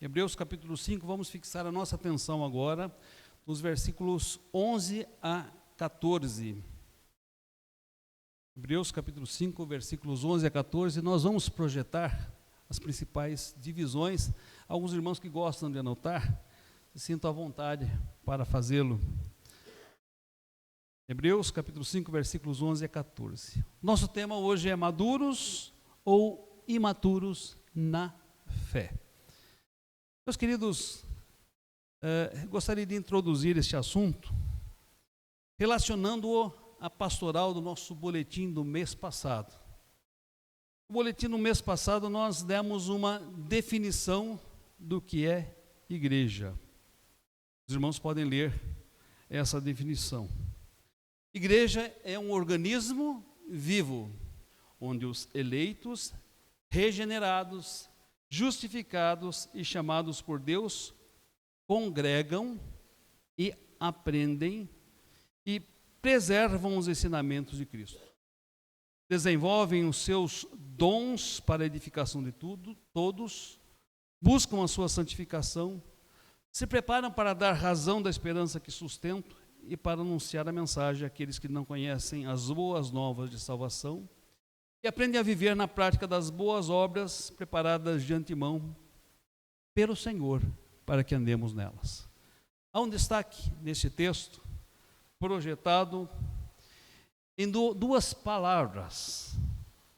Hebreus capítulo 5, vamos fixar a nossa atenção agora nos versículos 11 a 14. Hebreus capítulo 5, versículos 11 a 14, nós vamos projetar as principais divisões. Alguns irmãos que gostam de anotar, se sintam à vontade para fazê-lo. Hebreus capítulo 5, versículos 11 a 14. Nosso tema hoje é maduros ou imaturos na fé. Meus queridos, gostaria de introduzir este assunto relacionando-o à pastoral do nosso boletim do mês passado. No boletim do mês passado nós demos uma definição do que é igreja. Os irmãos podem ler essa definição. Igreja é um organismo vivo, onde os eleitos, regenerados, justificados e chamados por Deus congregam e aprendem e preservam os ensinamentos de Cristo. Desenvolvem os seus dons para a edificação de todos, buscam a sua santificação, se preparam para dar razão da esperança que sustentam e para anunciar a mensagem àqueles que não conhecem as boas novas de salvação e aprendem a viver na prática das boas obras preparadas de antemão pelo Senhor para que andemos nelas. Há um destaque neste texto projetado em duas palavras.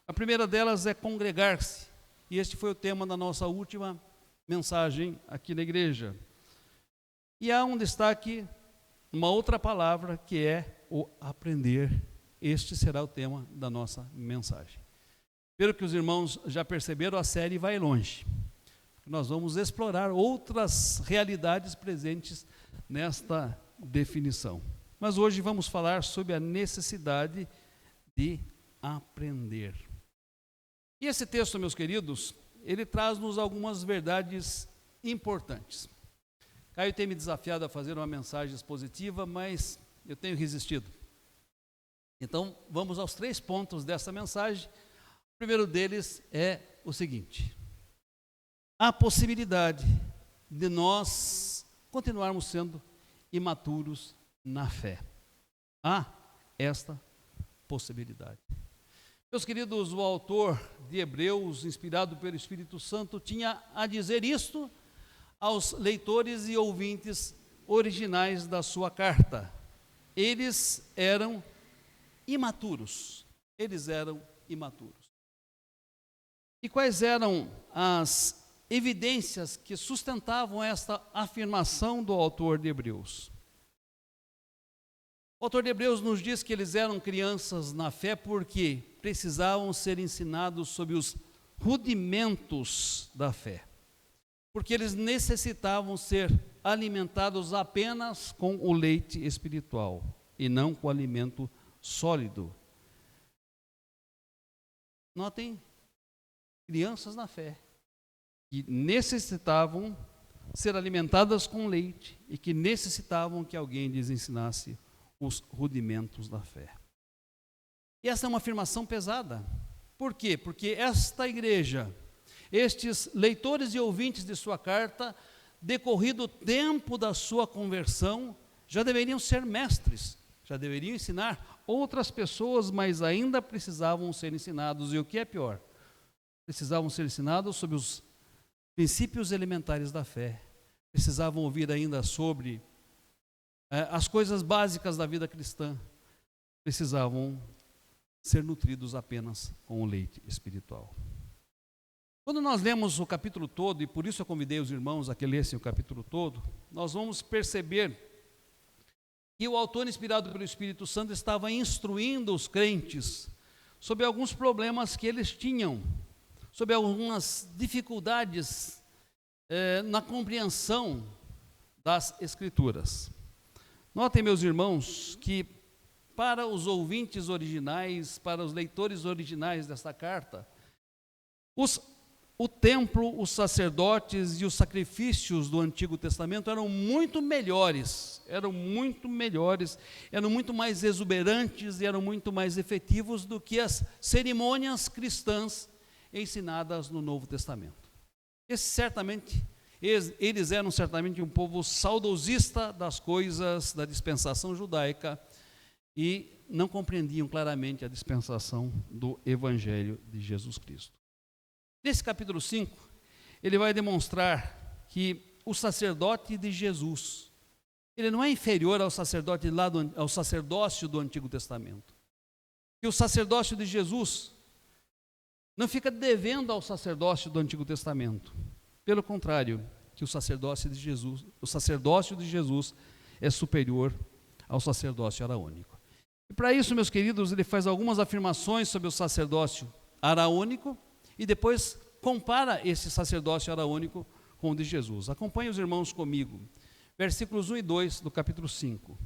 A primeira delas é congregar-se, e este foi o tema da nossa última mensagem aqui na igreja. E há um destaque, uma outra palavra, que é o aprender. Este será o tema da nossa mensagem. Pelo que os irmãos já perceberam, a série vai longe. Nós vamos explorar outras realidades presentes nesta definição. Mas hoje vamos falar sobre a necessidade de aprender. E esse texto, meus queridos, ele traz-nos algumas verdades importantes. Caio tem me desafiado a fazer uma mensagem expositiva, mas eu tenho resistido. Então, vamos aos 3 pontos dessa mensagem. O primeiro deles é o seguinte: há possibilidade de nós continuarmos sendo imaturos na fé. Há esta possibilidade. Meus queridos, o autor de Hebreus, inspirado pelo Espírito Santo, tinha a dizer isto aos leitores e ouvintes originais da sua carta. Eles eram imaturos. E quais eram as evidências que sustentavam esta afirmação do autor de Hebreus? O autor de Hebreus nos diz que eles eram crianças na fé porque precisavam ser ensinados sobre os rudimentos da fé. Porque eles necessitavam ser alimentados apenas com o leite espiritual e não com o alimento sólido. Notem, crianças na fé que necessitavam ser alimentadas com leite e que necessitavam que alguém lhes ensinasse os rudimentos da fé. E essa é uma afirmação pesada. Por quê? Porque esta igreja, estes leitores e ouvintes de sua carta, decorrido o tempo da sua conversão, já deveriam ser mestres, já deveriam ensinar outras pessoas, mas ainda precisavam ser ensinados. E o que é pior? Precisavam ser ensinados sobre os princípios elementares da fé. Precisavam ouvir ainda sobre as coisas básicas da vida cristã. Precisavam ser nutridos apenas com o leite espiritual. Quando nós lemos o capítulo todo, e por isso eu convidei os irmãos a que lessem o capítulo todo, nós vamos perceber que o autor, inspirado pelo Espírito Santo, estava instruindo os crentes sobre alguns problemas que eles tinham, sobre algumas dificuldades na compreensão das Escrituras. Notem, meus irmãos, que para os ouvintes originais, para os leitores originais desta carta, o templo, os sacerdotes e os sacrifícios do Antigo Testamento eram muito melhores, eram muito mais exuberantes e eram muito mais efetivos do que as cerimônias cristãs ensinadas no Novo Testamento. Eles eram certamente um povo saudosista das coisas da dispensação judaica e não compreendiam claramente a dispensação do Evangelho de Jesus Cristo. Nesse capítulo 5, ele vai demonstrar que o sacerdote de Jesus, ele não é inferior ao sacerdote ao sacerdócio do Antigo Testamento. Que o sacerdócio de Jesus não fica devendo ao sacerdócio do Antigo Testamento. Pelo contrário, que o sacerdócio de Jesus é superior ao sacerdócio araônico. E para isso, meus queridos, ele faz algumas afirmações sobre o sacerdócio araônico e depois compara esse sacerdócio araônico com o de Jesus. Acompanhe os irmãos comigo. Versículos 1 e 2 do capítulo 5.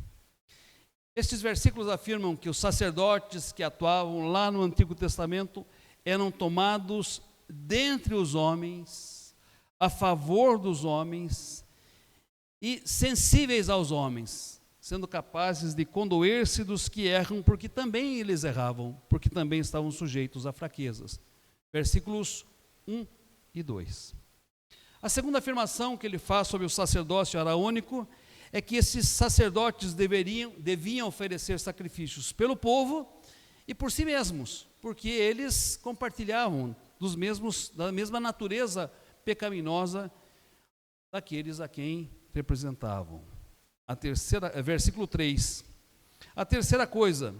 Estes versículos afirmam que os sacerdotes que atuavam lá no Antigo Testamento eram tomados dentre os homens, a favor dos homens e sensíveis aos homens, sendo capazes de condoer-se dos que erram, porque também eles erravam, porque também estavam sujeitos a fraquezas. Versículos 1 e 2. A segunda afirmação que ele faz sobre o sacerdócio araônico é que esses sacerdotes deviam oferecer sacrifícios pelo povo e por si mesmos, porque eles compartilhavam da mesma natureza pecaminosa daqueles a quem representavam. Versículo 3. A terceira coisa,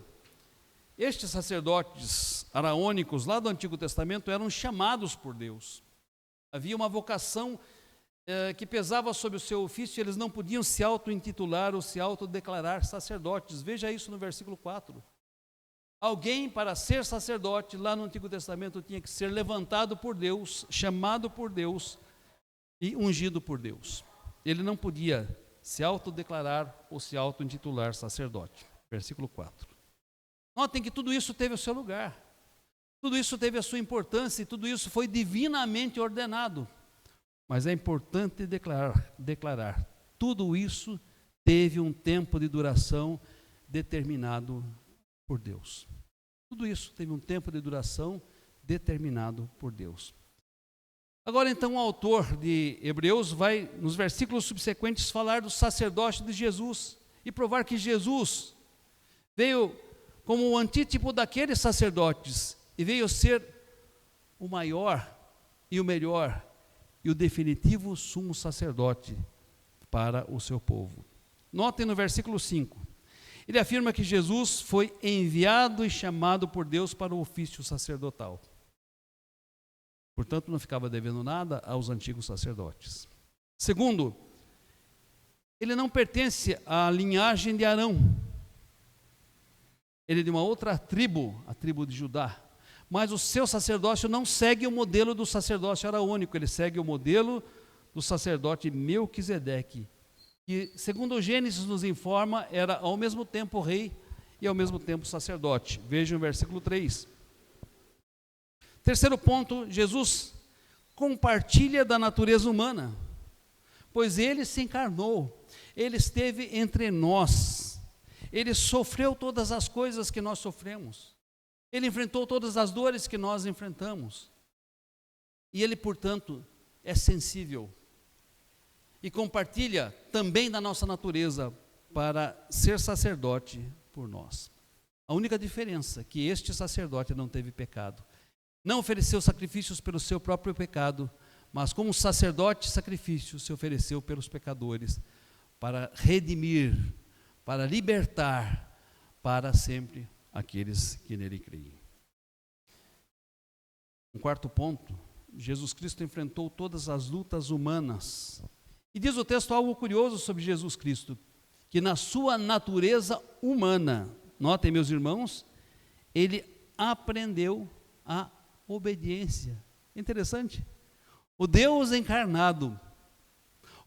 estes sacerdotes araônicos lá do Antigo Testamento eram chamados por Deus. Havia uma vocação que pesava sobre o seu ofício, eles não podiam se auto-intitular ou se autodeclarar sacerdotes. Veja isso no versículo 4. Alguém, para ser sacerdote, lá no Antigo Testamento, tinha que ser levantado por Deus, chamado por Deus e ungido por Deus. Ele não podia se autodeclarar ou se auto-intitular sacerdote. Versículo 4. Notem que tudo isso teve o seu lugar, tudo isso teve a sua importância e tudo isso foi divinamente ordenado. Mas é importante declarar, tudo isso teve um tempo de duração determinado por Deus. Tudo isso teve um tempo de duração determinado por Deus. Agora então o autor de Hebreus vai, nos versículos subsequentes, falar do sacerdócio de Jesus e provar que Jesus veio como o antítipo daqueles sacerdotes e veio ser o maior e o melhor e o definitivo sumo sacerdote para o seu povo. Notem no versículo 5, ele afirma que Jesus foi enviado e chamado por Deus para o ofício sacerdotal. Portanto, não ficava devendo nada aos antigos sacerdotes. Segundo, ele não pertence à linhagem de Arão. Ele é de uma outra tribo, a tribo de Judá. Mas o seu sacerdócio não segue o modelo do sacerdócio araônico, ele segue o modelo do sacerdote Melquisedeque, que, segundo o Gênesis nos informa, era ao mesmo tempo rei e ao mesmo tempo sacerdote. Vejam o versículo 3. Terceiro ponto, Jesus compartilha da natureza humana, pois ele se encarnou, ele esteve entre nós, ele sofreu todas as coisas que nós sofremos, ele enfrentou todas as dores que nós enfrentamos, e ele, portanto, é sensível e compartilha também da nossa natureza para ser sacerdote por nós. A única diferença é que este sacerdote não teve pecado, não ofereceu sacrifícios pelo seu próprio pecado, mas como sacerdote sacrifício se ofereceu pelos pecadores para redimir, para libertar para sempre aqueles que nele creem. Um quarto ponto, Jesus Cristo enfrentou todas as lutas humanas. E diz o texto algo curioso sobre Jesus Cristo, que na sua natureza humana, notem meus irmãos, ele aprendeu a obediência. Interessante. O Deus encarnado,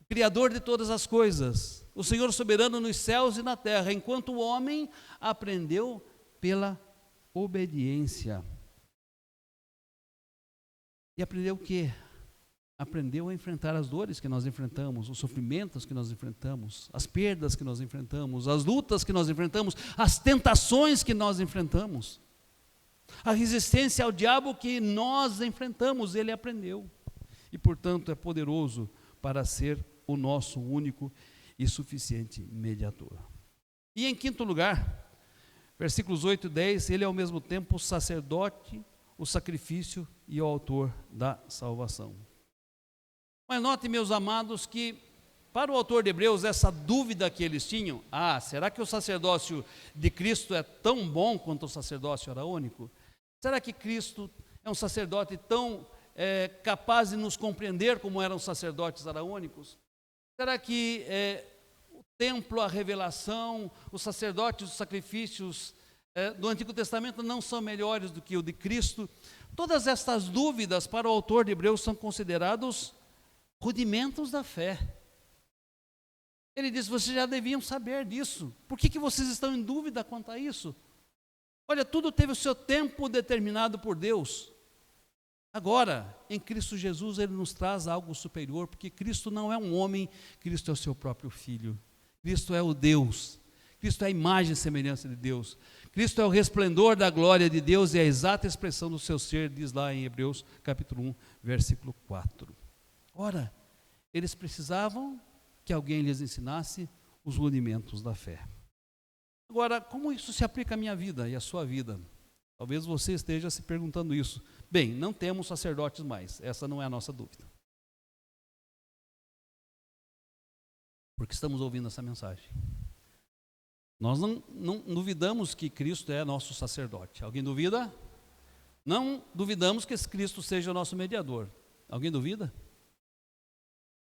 o Criador de todas as coisas, o Senhor soberano nos céus e na terra, enquanto o homem aprendeu pela obediência. E aprendeu o quê? Aprendeu a enfrentar as dores que nós enfrentamos, os sofrimentos que nós enfrentamos, as perdas que nós enfrentamos, as lutas que nós enfrentamos, as tentações que nós enfrentamos, a resistência ao diabo que nós enfrentamos, ele aprendeu. E, portanto, é poderoso para ser o nosso único e suficiente mediador. E em quinto lugar, versículos 8 e 10, ele é ao mesmo tempo o sacerdote, o sacrifício e o autor da salvação. Mas note, meus amados, que para o autor de Hebreus, essa dúvida que eles tinham, será que o sacerdócio de Cristo é tão bom quanto o sacerdócio araônico? Será que Cristo é um sacerdote tão capaz de nos compreender como eram os sacerdotes araônicos? Será que o templo, a revelação, os sacerdotes, os sacrifícios do Antigo Testamento não são melhores do que o de Cristo? Todas estas dúvidas para o autor de Hebreus são considerados rudimentos da fé. Ele diz, vocês já deviam saber disso. Por que vocês estão em dúvida quanto a isso? Olha, tudo teve o seu tempo determinado por Deus. Agora, em Cristo Jesus, Ele nos traz algo superior, porque Cristo não é um homem, Cristo é o seu próprio Filho. Cristo é o Deus. Cristo é a imagem e semelhança de Deus. Cristo é o resplendor da glória de Deus e a exata expressão do seu ser, diz lá em Hebreus capítulo 1, versículo 4. Ora, eles precisavam que alguém lhes ensinasse os rudimentos da fé. Agora, como isso se aplica à minha vida e à sua vida? Talvez você esteja se perguntando isso. Bem, não temos sacerdotes mais, essa não é a nossa dúvida. Porque estamos ouvindo essa mensagem. Nós não duvidamos que Cristo é nosso sacerdote. Alguém duvida? Não duvidamos que Cristo seja o nosso mediador. Alguém duvida?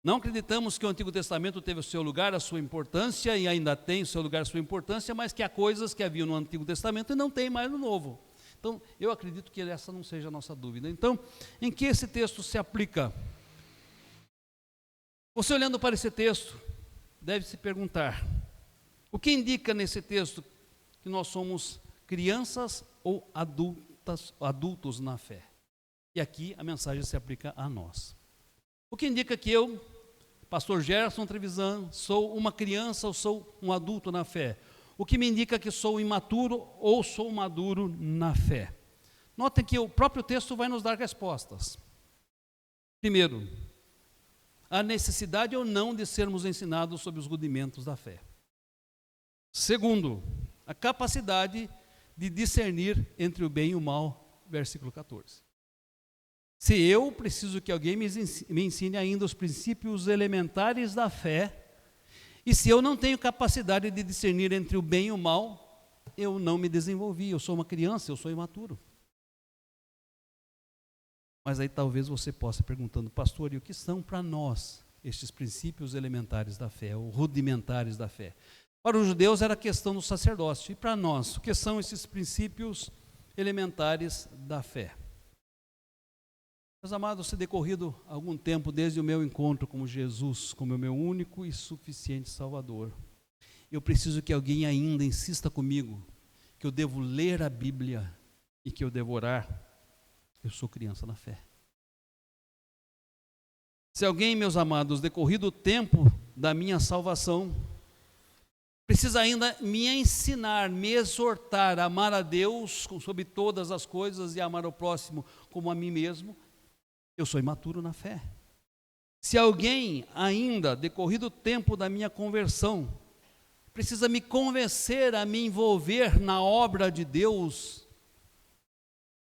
Não acreditamos que o Antigo Testamento teve o seu lugar, a sua importância, e ainda tem o seu lugar, a sua importância, mas que há coisas que haviam no Antigo Testamento e não tem mais no Novo. Então, eu acredito que essa não seja a nossa dúvida. Então, em que esse texto se aplica? Você olhando para esse texto, deve se perguntar, o que indica nesse texto que nós somos crianças ou adultos na fé? E aqui a mensagem se aplica a nós. O que indica que eu, pastor Gerson Trevisan, sou uma criança ou sou um adulto na fé? O que me indica que sou imaturo ou sou maduro na fé? Notem que o próprio texto vai nos dar respostas. Primeiro, a necessidade ou não de sermos ensinados sobre os rudimentos da fé. Segundo, a capacidade de discernir entre o bem e o mal, versículo 14. Se eu preciso que alguém me ensine ainda os princípios elementares da fé, e se eu não tenho capacidade de discernir entre o bem e o mal, eu não me desenvolvi, eu sou uma criança, eu sou imaturo. Mas aí talvez você possa perguntando, pastor, e o que são para nós estes princípios elementares da fé, ou rudimentares da fé? Para os judeus era a questão do sacerdócio, e para nós, o que são esses princípios elementares da fé? Meus amados, se decorrido algum tempo desde o meu encontro com Jesus, como o meu único e suficiente Salvador, eu preciso que alguém ainda insista comigo que eu devo ler a Bíblia e que eu devo orar. Eu sou criança na fé. Se alguém, meus amados, decorrido o tempo da minha salvação, precisa ainda me ensinar, me exortar a amar a Deus sobre todas as coisas e amar o próximo como a mim mesmo, eu sou imaturo na fé. Se alguém ainda, decorrido o tempo da minha conversão, precisa me convencer a me envolver na obra de Deus,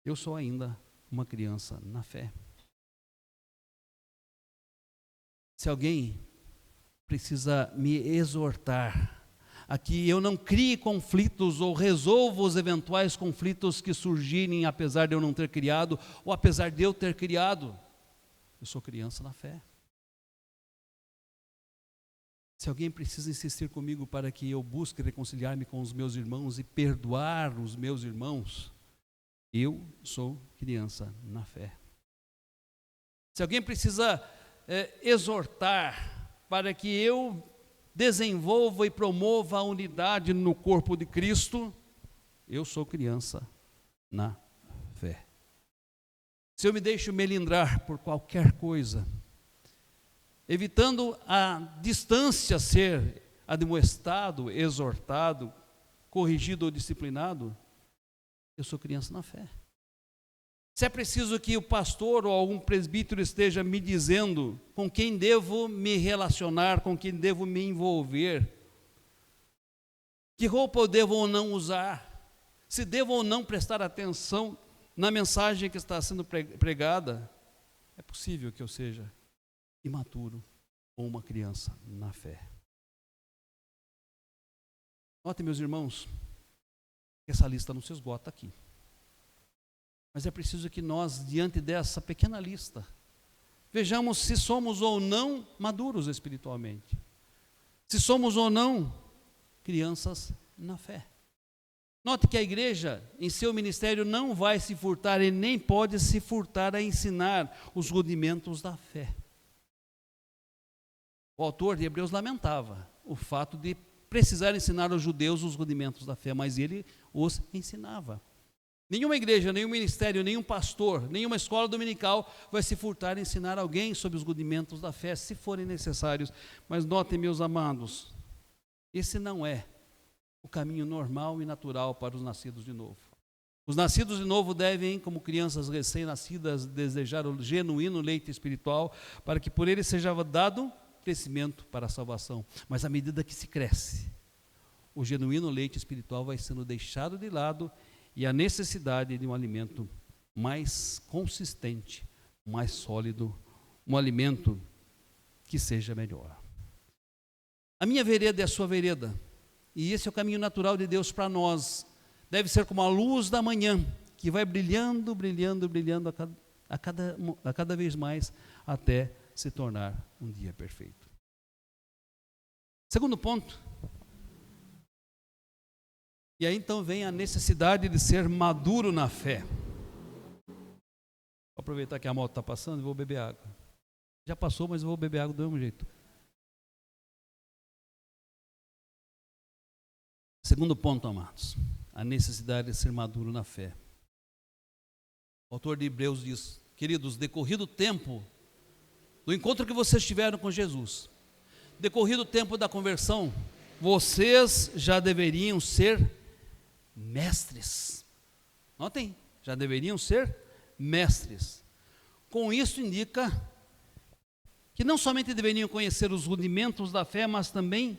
eu sou ainda uma criança na fé. Se alguém precisa me exortar a que eu não crie conflitos ou resolva os eventuais conflitos que surgirem apesar de eu não ter criado ou apesar de eu ter criado, eu sou criança na fé. Se alguém precisa insistir comigo para que eu busque reconciliar-me com os meus irmãos e perdoar os meus irmãos, eu sou criança na fé. Se alguém precisa exortar para que eu desenvolva e promova a unidade no corpo de Cristo, eu sou criança na fé. Se eu me deixo melindrar por qualquer coisa, evitando a distância ser admoestado, exortado, corrigido ou disciplinado, eu sou criança na fé. Se é preciso que o pastor ou algum presbítero esteja me dizendo com quem devo me relacionar, com quem devo me envolver, que roupa eu devo ou não usar, se devo ou não prestar atenção na mensagem que está sendo pregada, é possível que eu seja imaturo ou uma criança na fé. Notem, meus irmãos, que essa lista não se esgota aqui. Mas é preciso que nós, diante dessa pequena lista, vejamos se somos ou não maduros espiritualmente. Se somos ou não crianças na fé. Note que a igreja, em seu ministério, não vai se furtar e nem pode se furtar a ensinar os rudimentos da fé. O autor de Hebreus lamentava o fato de precisar ensinar aos judeus os rudimentos da fé, mas ele os ensinava. Nenhuma igreja, nenhum ministério, nenhum pastor, nenhuma escola dominical vai se furtar a ensinar alguém sobre os rudimentos da fé, se forem necessários. Mas notem, meus amados, esse não é o caminho normal e natural para os nascidos de novo. Os nascidos de novo devem, como crianças recém-nascidas, desejar o genuíno leite espiritual, para que por ele seja dado crescimento para a salvação. Mas à medida que se cresce, o genuíno leite espiritual vai sendo deixado de lado e a necessidade de um alimento mais consistente, mais sólido, um alimento que seja melhor. A minha vereda é a sua vereda, e esse é o caminho natural de Deus para nós. Deve ser como a luz da manhã, que vai brilhando, brilhando, brilhando a cada vez mais, até se tornar um dia perfeito. Segundo ponto, e aí então vem a necessidade de ser maduro na fé. Vou aproveitar que a moto está passando e vou beber água. Já passou, mas eu vou beber água do mesmo jeito. Segundo ponto, amados, a necessidade de ser maduro na fé. O autor de Hebreus diz: queridos, decorrido o tempo do encontro que vocês tiveram com Jesus, decorrido o tempo da conversão, vocês já deveriam ser mestres. Notem, já deveriam ser mestres. Com isso indica que não somente deveriam conhecer os rudimentos da fé, mas também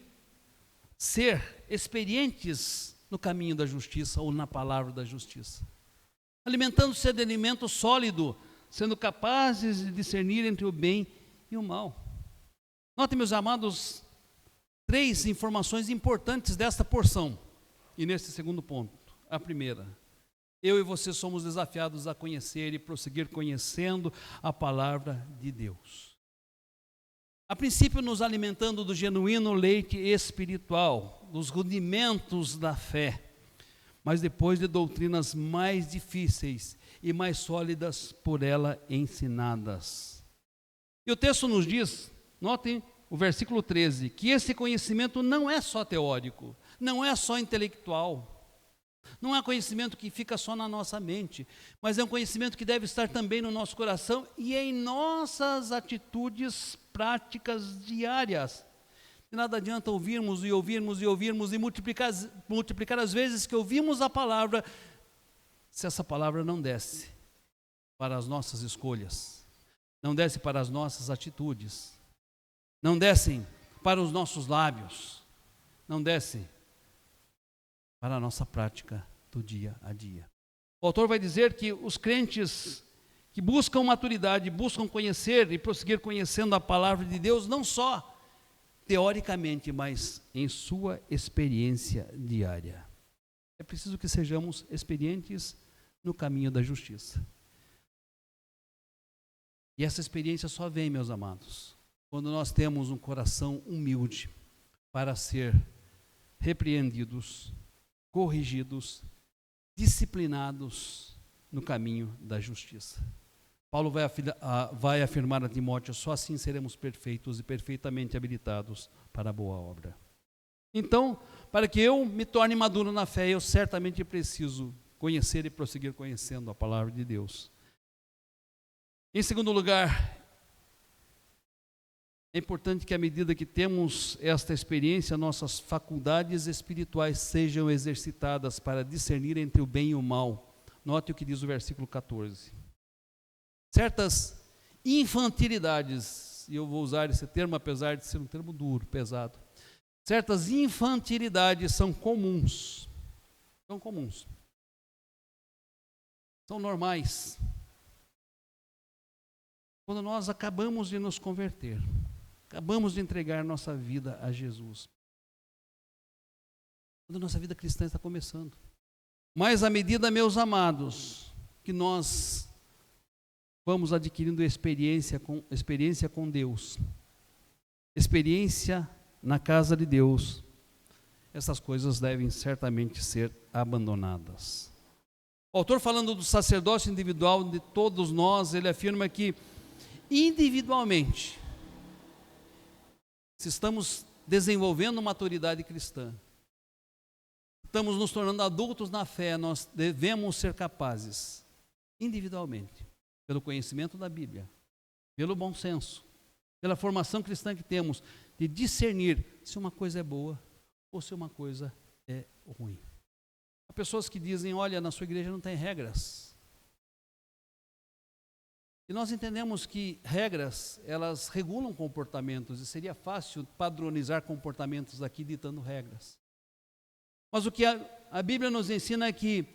ser experientes no caminho da justiça ou na palavra da justiça, alimentando-se de alimento sólido, sendo capazes de discernir entre o bem e o mal. Notem, meus amados, 3 informações importantes desta porção e neste segundo ponto. A primeira: eu e você somos desafiados a conhecer e prosseguir conhecendo a palavra de Deus. A princípio, nos alimentando do genuíno leite espiritual, dos rudimentos da fé, mas depois de doutrinas mais difíceis e mais sólidas por ela ensinadas. E o texto nos diz, notem o versículo 13, que esse conhecimento não é só teórico, não é só intelectual, não é conhecimento que fica só na nossa mente, mas é um conhecimento que deve estar também no nosso coração e em nossas atitudes práticas diárias. De nada adianta ouvirmos e ouvirmos e ouvirmos e multiplicar as vezes que ouvimos a palavra, se essa palavra não desce para as nossas escolhas, não desce para as nossas atitudes, não descem para os nossos lábios, não descem para a nossa prática do dia a dia. O autor vai dizer que os crentes que buscam maturidade, buscam conhecer e prosseguir conhecendo a palavra de Deus, não só teoricamente, mas em sua experiência diária. É preciso que sejamos experientes no caminho da justiça. E essa experiência só vem, meus amados, quando nós temos um coração humilde para ser repreendidos, corrigidos, disciplinados no caminho da justiça. Paulo vai afirmar a Timóteo: só assim seremos perfeitos e perfeitamente habilitados para a boa obra. Então, para que eu me torne maduro na fé, eu certamente preciso conhecer e prosseguir conhecendo a palavra de Deus. Em segundo lugar, é importante que à medida que temos esta experiência, nossas faculdades espirituais sejam exercitadas para discernir entre o bem e o mal. Note o que diz o versículo 14. certas infantilidades, e eu vou usar esse termo apesar de ser um termo duro, pesado. Certas infantilidades são comuns, são normais. Quando nós acabamos de nos converter, acabamos de entregar nossa vida a Jesus, quando nossa vida cristã está começando. Mas à medida, meus amados, que nós vamos adquirindo experiência com Deus, experiência na casa de Deus, essas coisas devem certamente ser abandonadas. O autor, falando do sacerdócio individual de todos nós, ele afirma que individualmente, se estamos desenvolvendo maturidade cristã, estamos nos tornando adultos na fé, nós devemos ser capazes, individualmente, pelo conhecimento da Bíblia, pelo bom senso, pela formação cristã que temos, de discernir se uma coisa é boa ou se uma coisa é ruim. Há pessoas que dizem, olha, na sua igreja não tem regras. E nós entendemos que regras, elas regulam comportamentos, e seria fácil padronizar comportamentos aqui ditando regras. Mas o que a Bíblia nos ensina é que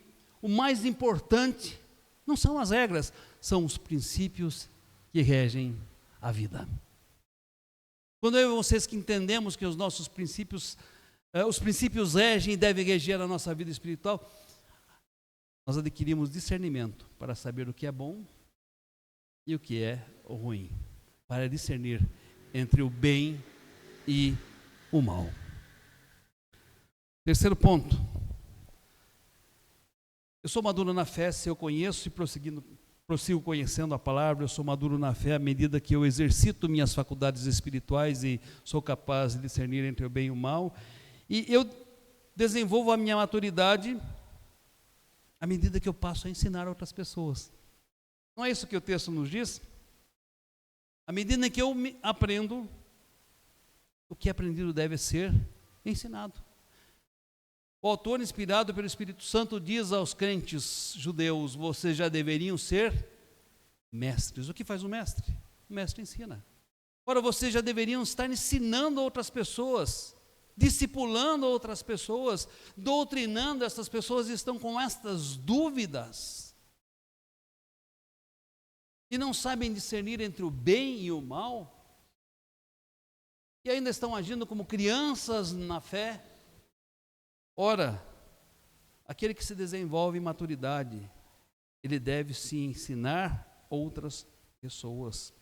o mais importante não são as regras, são os princípios que regem a vida. Quando eu e vocês que entendemos que os nossos princípios, os princípios regem e devem reger a nossa vida espiritual, nós adquirimos discernimento para saber o que é bom e o que é ruim, para discernir entre o bem e o mal. Terceiro ponto, eu sou maduro na fé se eu conheço e prossigo conhecendo a palavra. Eu sou maduro na fé à medida que eu exercito minhas faculdades espirituais e sou capaz de discernir entre o bem e o mal. E eu desenvolvo a minha maturidade à medida que eu passo a ensinar outras pessoas. Não é isso que o texto nos diz? À medida que eu aprendo, o que é aprendido deve ser ensinado. O autor, inspirado pelo Espírito Santo, diz aos crentes judeus, vocês já deveriam ser mestres. O que faz o mestre? O mestre ensina. Ora, vocês já deveriam estar ensinando outras pessoas, discipulando outras pessoas, doutrinando essas pessoas, estão com estas dúvidas e não sabem discernir entre o bem e o mal, e ainda estão agindo como crianças na fé. Ora, aquele que se desenvolve em maturidade, ele deve se ensinar outras pessoas,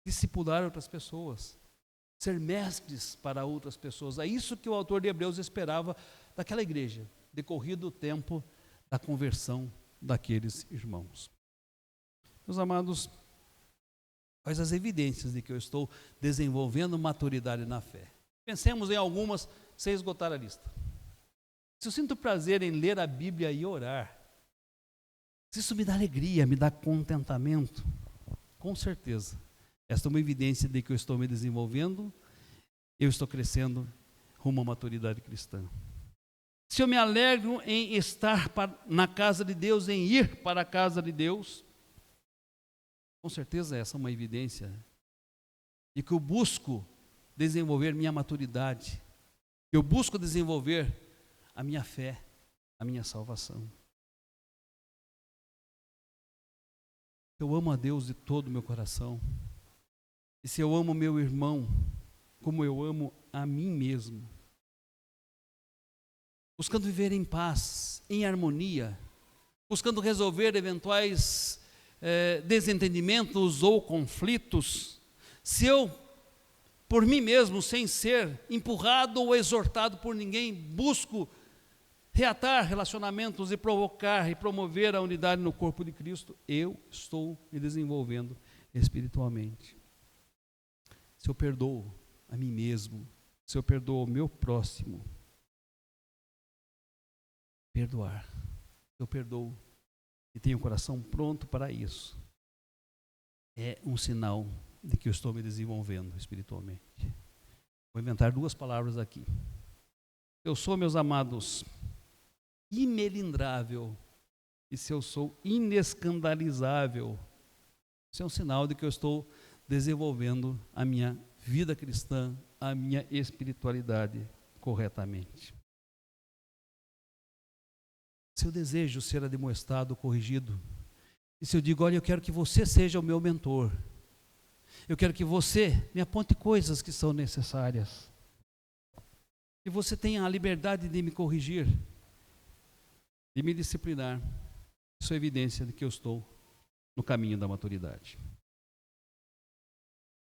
discipular outras pessoas, ser mestres para outras pessoas. É isso que o autor de Hebreus esperava daquela igreja, decorrido o tempo da conversão daqueles irmãos. Meus amados, quais as evidências de que eu estou desenvolvendo maturidade na fé? Pensemos em algumas, sem esgotar a lista. Se eu sinto prazer em ler a Bíblia e orar, se isso me dá alegria, me dá contentamento, com certeza, esta é uma evidência de que eu estou me desenvolvendo, eu estou crescendo rumo à maturidade cristã. Se eu me alegro em estar na casa de Deus, em ir para a casa de Deus, com certeza essa é uma evidência de que eu busco desenvolver minha maturidade, eu busco desenvolver a minha fé, a minha salvação. Eu amo a Deus de todo o meu coração, e se eu amo meu irmão como eu amo a mim mesmo, buscando viver em paz, em harmonia, buscando resolver eventuais desentendimentos ou conflitos, se eu, por mim mesmo, sem ser empurrado ou exortado por ninguém, busco reatar relacionamentos e provocar e promover a unidade no corpo de Cristo, eu estou me desenvolvendo espiritualmente. Se eu perdoo a mim mesmo, se eu perdoo o meu próximo, perdoar, eu perdoo e tenho o coração pronto para isso, é um sinal de que eu estou me desenvolvendo espiritualmente. Vou inventar duas palavras aqui. Eu sou, meus amados, imelindrável e se eu sou inescandalizável, isso é um sinal de que eu estou desenvolvendo a minha vida cristã, a minha espiritualidade corretamente. Se eu desejo ser admoestado, corrigido, e se eu digo, olha, eu quero que você seja o meu mentor, eu quero que você me aponte coisas que são necessárias, que você tenha a liberdade de me corrigir, de me disciplinar, isso é evidência de que eu estou no caminho da maturidade.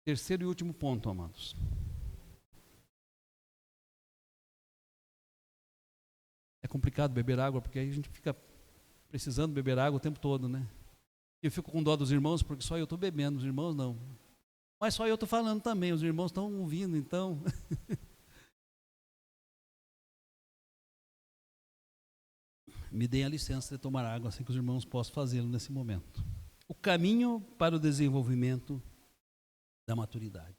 Terceiro e último ponto, amados. É complicado beber água, porque aí a gente fica precisando beber água o tempo todo, né? Eu fico com dó dos irmãos, porque só eu estou bebendo, os irmãos não. Mas só eu estou falando também, os irmãos estão ouvindo, então. Me deem a licença de tomar água, assim que os irmãos possam fazê-lo nesse momento. O caminho para o desenvolvimento da maturidade.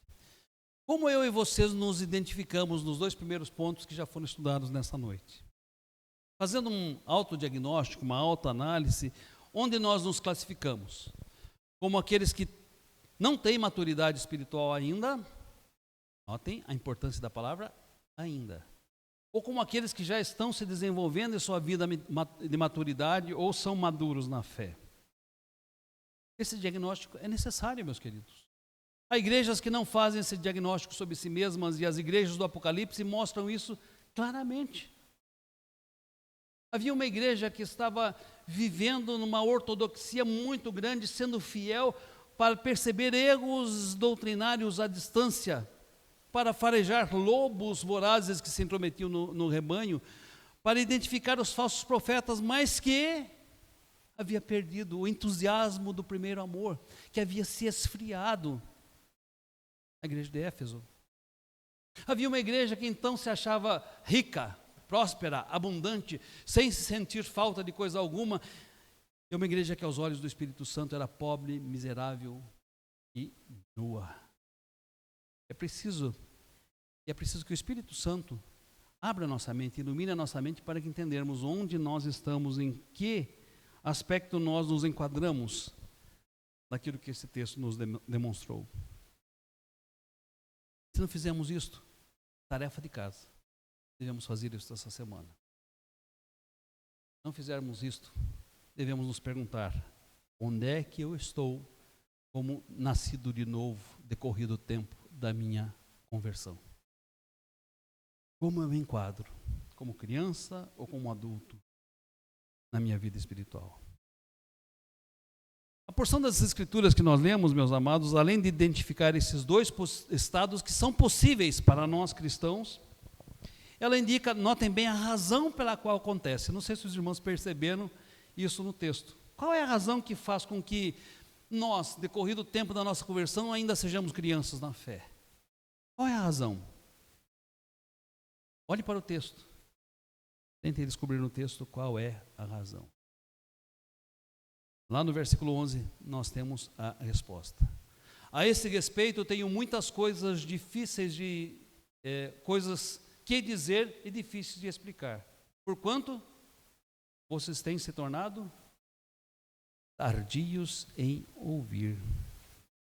Como eu e vocês nos identificamos nos dois primeiros pontos que já foram estudados nessa noite? Fazendo um autodiagnóstico, uma autoanálise, onde nós nos classificamos? Como aqueles que não têm maturidade espiritual ainda, notem a importância da palavra ainda. Ou como aqueles que já estão se desenvolvendo em sua vida de maturidade ou são maduros na fé. Esse diagnóstico é necessário, meus queridos. Há igrejas que não fazem esse diagnóstico sobre si mesmas e as igrejas do Apocalipse mostram isso claramente. Havia uma igreja que estava vivendo numa ortodoxia muito grande, sendo fiel para perceber erros doutrinários à distância, para farejar lobos vorazes que se intrometiam no rebanho, para identificar os falsos profetas, mas que havia perdido o entusiasmo do primeiro amor, que havia se esfriado. A igreja de Éfeso. Havia uma igreja que então se achava rica, próspera, abundante, sem se sentir falta de coisa alguma. E uma igreja que aos olhos do Espírito Santo era pobre, miserável e nua. É preciso que o Espírito Santo abra nossa mente, ilumine a nossa mente para que entendermos onde nós estamos, em que aspecto nós nos enquadramos daquilo que esse texto nos demonstrou. Se não fizermos isto, tarefa de casa, devemos fazer isso essa semana. Se não fizermos isto, devemos nos perguntar, onde é que eu estou como nascido de novo, decorrido o tempo da minha conversão? Como eu me enquadro, como criança ou como adulto, na minha vida espiritual? A porção das escrituras que nós lemos, meus amados, além de identificar esses dois estados que são possíveis para nós cristãos, ela indica, notem bem, a razão pela qual acontece. Não sei se os irmãos perceberam isso no texto. Qual é a razão que faz com que nós, decorrido o tempo da nossa conversão, ainda sejamos crianças na fé? Qual é a razão? Olhe para o texto. Tentem descobrir no texto qual é a razão. Lá no versículo 11, nós temos a resposta. A esse respeito, eu tenho muitas coisas difíceis coisas que dizer e difíceis de explicar. Porquanto vocês têm se tornado tardios em ouvir.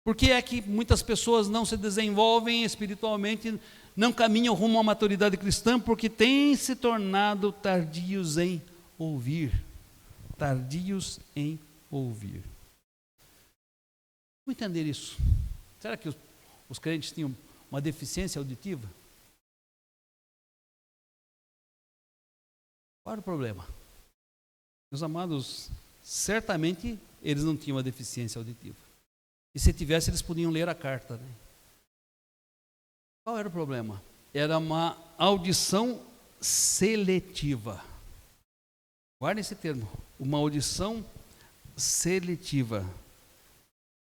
Por que é que muitas pessoas não se desenvolvem espiritualmente, não caminham rumo à maturidade cristã? Porque têm se tornado tardios em ouvir. Tardios em ouvir. Vamos entender isso. Será que os crentes tinham uma deficiência auditiva? Qual era o problema? Meus amados, certamente eles não tinham uma deficiência auditiva. E se tivesse, eles podiam ler a carta, né? Qual era o problema? Era uma audição seletiva. Guardem esse termo. Uma audição seletiva.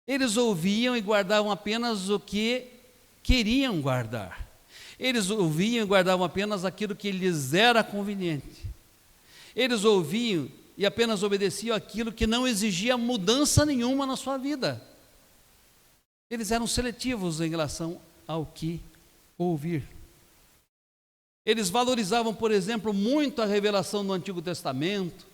Eles ouviam e guardavam apenas o que queriam guardar. Eles ouviam e guardavam apenas aquilo que lhes era conveniente. Eles ouviam e apenas obedeciam aquilo que não exigia mudança nenhuma na sua vida. Eles eram seletivos em relação ao que ouvir. Eles valorizavam, por exemplo, muito a revelação do Antigo Testamento,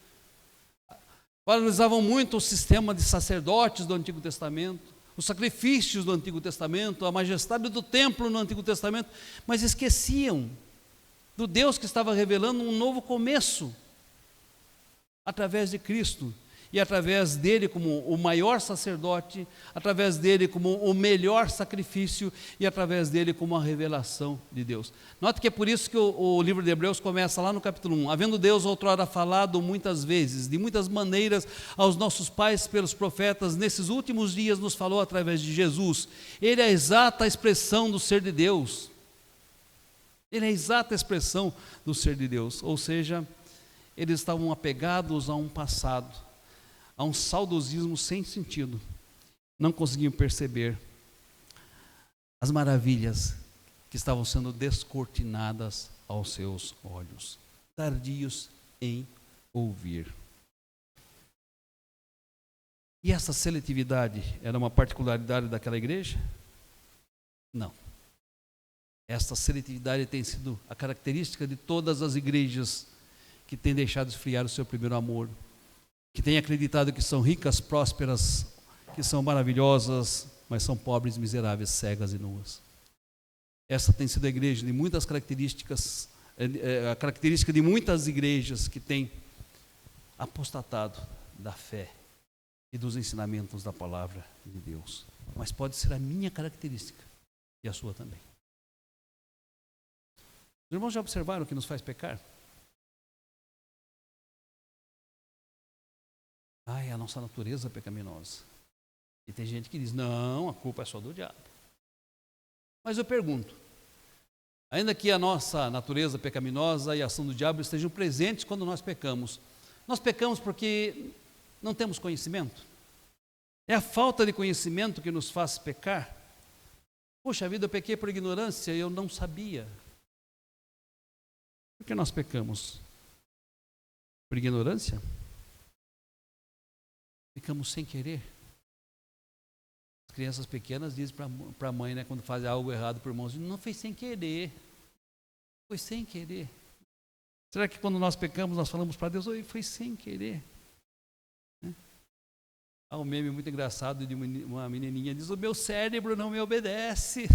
valorizavam muito o sistema de sacerdotes do Antigo Testamento, os sacrifícios do Antigo Testamento, a majestade do templo no Antigo Testamento, mas esqueciam do Deus que estava revelando um novo começo através de Cristo, e através dele como o maior sacerdote, através dele como o melhor sacrifício e através dele como a revelação de Deus. Note que é por isso que o livro de Hebreus começa lá no capítulo 1. Havendo Deus outrora falado muitas vezes, de muitas maneiras, aos nossos pais pelos profetas, nesses últimos dias nos falou através de Jesus. Ele é a exata expressão do ser de Deus. Ele é a exata expressão do ser de Deus. Ou seja, eles estavam apegados a um passado, a um saudosismo sem sentido. Não conseguiam perceber as maravilhas que estavam sendo descortinadas aos seus olhos, tardios em ouvir. E essa seletividade era uma particularidade daquela igreja? Não. Essa seletividade tem sido a característica de todas as igrejas que têm deixado esfriar o seu primeiro amor, que têm acreditado que são ricas, prósperas, que são maravilhosas, mas são pobres, miseráveis, cegas e nuas. Essa tem sido a igreja de muitas características, a característica de muitas igrejas que têm apostatado da fé e dos ensinamentos da palavra de Deus. Mas pode ser a minha característica e a sua também. Os irmãos já observaram o que nos faz pecar? É a nossa natureza pecaminosa. E tem gente que diz, não, a culpa é só do diabo. Mas eu pergunto, ainda que a nossa natureza pecaminosa e a ação do diabo estejam presentes quando nós pecamos porque não temos conhecimento? É a falta de conhecimento que nos faz pecar? Poxa vida, eu pequei por ignorância, eu não sabia. Por que nós pecamos? Por ignorância? Pecamos sem querer. As crianças pequenas dizem para a mãe, né, quando fazem algo errado para o irmão, não foi sem querer. Foi sem querer. Será que quando nós pecamos, nós falamos para Deus, foi sem querer? Há um meme muito engraçado de uma menininha, diz, o meu cérebro não me obedece.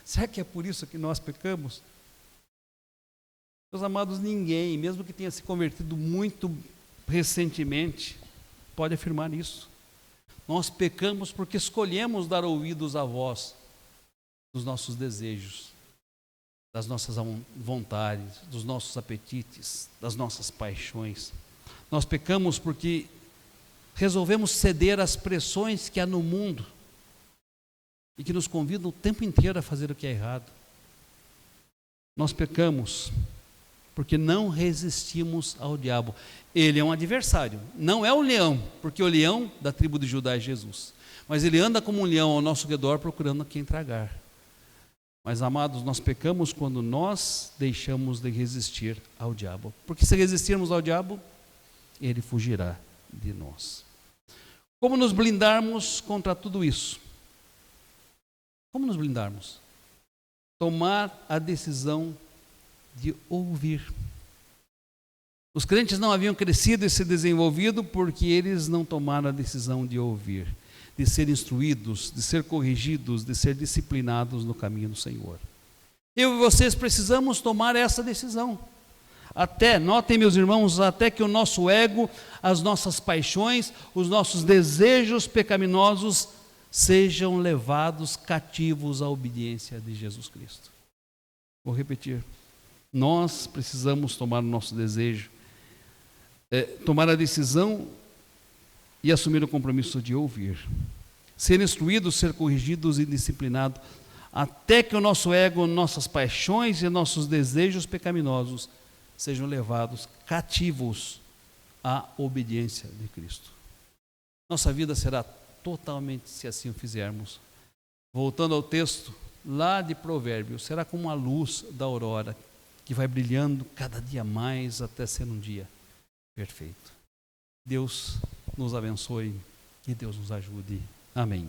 Será que é por isso que nós pecamos? Meus amados, ninguém, mesmo que tenha se convertido muito recentemente, pode afirmar isso. Nós pecamos porque escolhemos dar ouvidos à voz dos nossos desejos, das nossas vontades, dos nossos apetites, das nossas paixões. Nós pecamos porque resolvemos ceder às pressões que há no mundo e que nos convidam o tempo inteiro a fazer o que é errado. Nós pecamos porque não resistimos ao diabo. Ele é um adversário, não é o leão, porque o leão da tribo de Judá é Jesus. Mas ele anda como um leão ao nosso redor procurando quem tragar. Mas, amados, nós pecamos quando nós deixamos de resistir ao diabo. Porque se resistirmos ao diabo, ele fugirá de nós. Como nos blindarmos contra tudo isso? Como nos blindarmos? Tomar a decisão de ouvir. Os crentes não haviam crescido e se desenvolvido porque eles não tomaram a decisão de ouvir, de ser instruídos, de ser corrigidos, de ser disciplinados no caminho do Senhor. Eu e vocês precisamos tomar essa decisão. Até, notem meus irmãos, até que o nosso ego, as nossas paixões, os nossos desejos pecaminosos sejam levados cativos à obediência de Jesus Cristo. Vou repetir. Nós precisamos tomar o nosso desejo, tomar a decisão e assumir o compromisso de ouvir. Ser instruídos, ser corrigidos e disciplinados, até que o nosso ego, nossas paixões e nossos desejos pecaminosos sejam levados cativos à obediência de Cristo. Nossa vida será totalmente, se assim o fizermos. Voltando ao texto lá de Provérbios, será como a luz da aurora, que vai brilhando cada dia mais até ser um dia perfeito. Deus nos abençoe e Deus nos ajude. Amém.